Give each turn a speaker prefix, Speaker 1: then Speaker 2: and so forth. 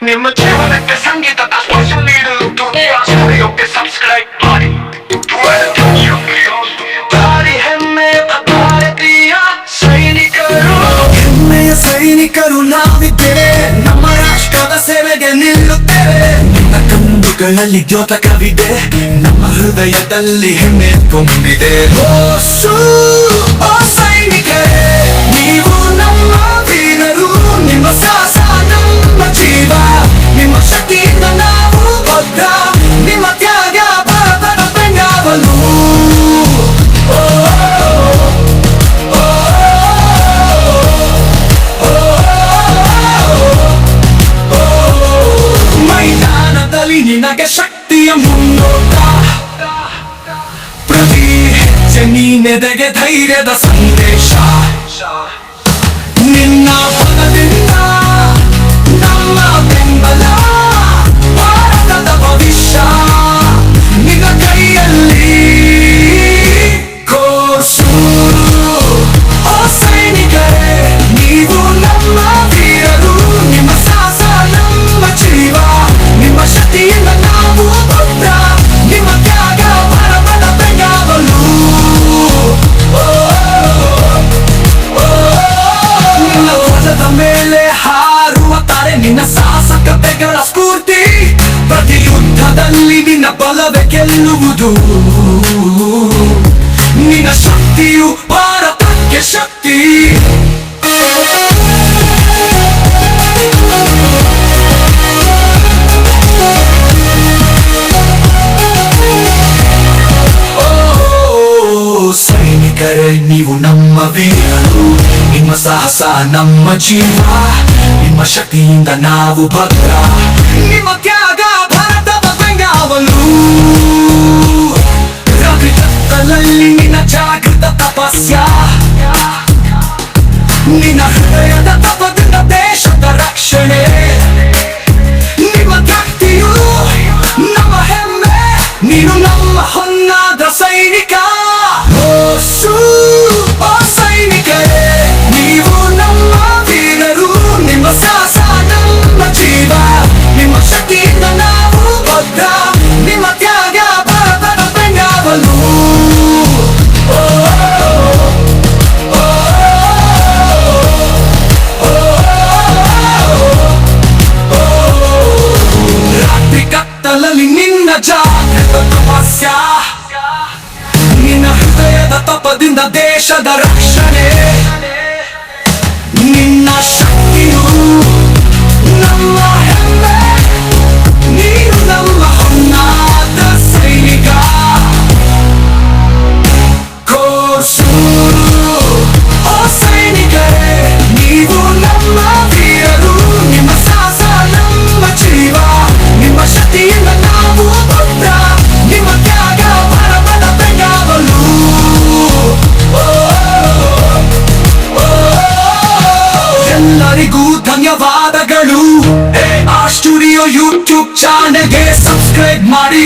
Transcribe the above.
Speaker 1: ನಿಮ್ಮ ಜೀವನಕ್ಕೆ ಸಂಗೀತದ ಸ್ಪರ್ಶ ನೀಡಲು ದುನಿಯಾ ಸ್ಟುಡಿಯೋಗೆ ಸಬ್ಸ್ಕ್ರೈಬ್ ಮಾಡಿ. ದಾರಿ ಹೆಮ್ಮೆಯ ಭಾರತೀಯ ಸೈನಿಕರು, ಹೆಮ್ಮೆಯ ಸೈನಿಕರು ನಾವಿದ್ದೇವೆ. ನಮ್ಮ ರಾಷ್ಟ್ರದ ಸೇವೆಗೆ ನಿಲ್ಲುತ್ತೇವೆ. ನಿಮ್ಮ ಕಣ್ಣುಗಳಲ್ಲಿ ದ್ಯೋತಕವಿದೆ, ನಮ್ಮ ಹೃದಯದಲ್ಲಿ ಹೆಮ್ಮೆ ತುಂಬಿದೆ. ಓ ಸೈನಿಕರೇ, ನೀವು ನಮ್ಮ ವೀರರು. ನಿಮ್ಮ ಸಾಹಸ ನಮ್ಮ ಜೀವ, ನಿಮ್ಮ ಶಕ್ತಿಯಿಂದ ನಾವು ಬದ್ಧ. ನಿಮ್ಮ ತ್ಯಾಗ ಭಾರತದ ಬೆಂಗಾವಲು. ಮೈದಾನದಲ್ಲಿ ನಿನಗೆ ಶಕ್ತಿಯ ಮುನ್ನೋಟ, ಪ್ರತಿ ಹೆಜ್ಜೆ ನೀನೆದೆಗೆ ಧೈರ್ಯದ ಸಂದೇಶ. ನಿನ್ನ ಬಲದಿಂದ ನಮ್ಮ ಬೆಂಬಲ, ಭಾರತದ ಭವಿಷ್ಯ ನಿನ್ನ ಕೈಯಲ್ಲಿ. ಕೋರ್ಸು ಓ ಸೈನಿಕರೇ, ನೀವು ನಮ್ಮ ವೀರರು. ನಿಮ್ಮ ಸಾಹಸ ನಮ್ಮ ಜೀವ, ನಿಮ್ಮ ಶಕ್ತಿಯಿಂದ ನಾವು ಬದ್ಧ. ನಿಮ್ಮ ತ್ಯಾಗ ಭಾರತದ ಬೆಂಗಾವಲು. ನಿನ್ನ ಧ್ವಜದ ಮೇಲೆ ಹಾರುವ ತಾರೆ, ನಿನ್ನ ಸಾಹಸಕತೆಗಳ ಸ್ಫೂರ್ತಿ. ಪ್ರತಿ ಯುದ್ಧದಲ್ಲಿ ನಿನ್ನ ಬಲವೇ ಗೆಲ್ಲುವುದು. ನಿನ್ನ ಶಕ್ತಿಯು ಭಾರತಕ್ಕೆ ಶಕ್ತಿ. ಸೈನಿಕರೇ, ನೀವು ನಮ್ಮ ವೀರರು. ನಿಮ್ಮ ಸಾಹಸ ನಮ್ಮ ಜೀವ, ನಿಮ್ಮ ಶಕ್ತಿಯಿಂದ ನಾವು ಭದ್ರ. ನಿಮ್ಮ ತ್ಯಾಗ ಭಾರತದ ಬೆಂಗಾವಲು. ರಾತ್ರಿ ಕತ್ತಲಲ್ಲಿ ನಿನ್ನ ಜಾಗೃತ ತಪಸ್ಯ, ನಿನ್ನ ಹೃದಯದ ತಪದಿಂದ ದೇಶದ ರಕ್ಷಣೆ. ನಿಮ್ಮ ಶಕ್ತಿಯು ನಮ್ಮ ಹೆಮ್ಮೆ, ನೀನು ನಮ್ಮ ಹೊನ್ನಾದ ಸೈನಿಕ. ಓ ಸೈನಿಕರೇ, ನೀವು ನಮ್ಮ ವೀರರು. ನಿಮ್ಮ ಸಾಹಸ ನಮ್ಮ ಜೀವ, ನಿಮ್ಮ ಶಕ್ತಿಯಿಂದ ನಾವು ಬದ್ಧ. ನಿಮ್ಮ ತ್ಯಾಗ ಭಾರತದ ಬೆಂಗಾವಲು. ರಾತ್ರಿ ಕತ್ತಲಲ್ಲಿ ನಿನ್ನ ಜಾಗೃತ ತಪಸ್ಯ, ನಿನ್ನ ಹೃದಯದ ತಪದಿಂದ ದೇಶದ ರಕ್ಷಣೆ. ನಿನ್ನ ಶಕ್ತಿಯು ನಮ್ಮ ಹೆಮ್ಮೆ, ನೀನು ನಮ್ಮ ಹೊನ್ನಾದ ಸೈನಿಕ. ಕೋರ್ಸು ಓ ಸೈನಿಕರೇ, ನೀವು ನಮ್ಮ ವೀರರು. ನಿಮ್ಮ ಸಾಹಸ ನಮ್ಮ ಜೀವ, ನಿಮ್ಮ ಶಕ್ತಿಯಿಂದ ನಾವು ಬದ್ಧ. ನಿಮ್ಮ ತ್ಯಾಗ ಭಾರತದ ಬೆಂಗಾವಲು. ಎಲ್ಲರಿಗೂ ಧನ್ಯವಾದಗಳು. ಆ ಸ್ಟುಡಿಯೋ ಯೂಟ್ಯೂಬ್ ಚಾನೆಲ್ಗೆ ಸಬ್ಸ್ಕ್ರೈಬ್ ಮಾಡಿ.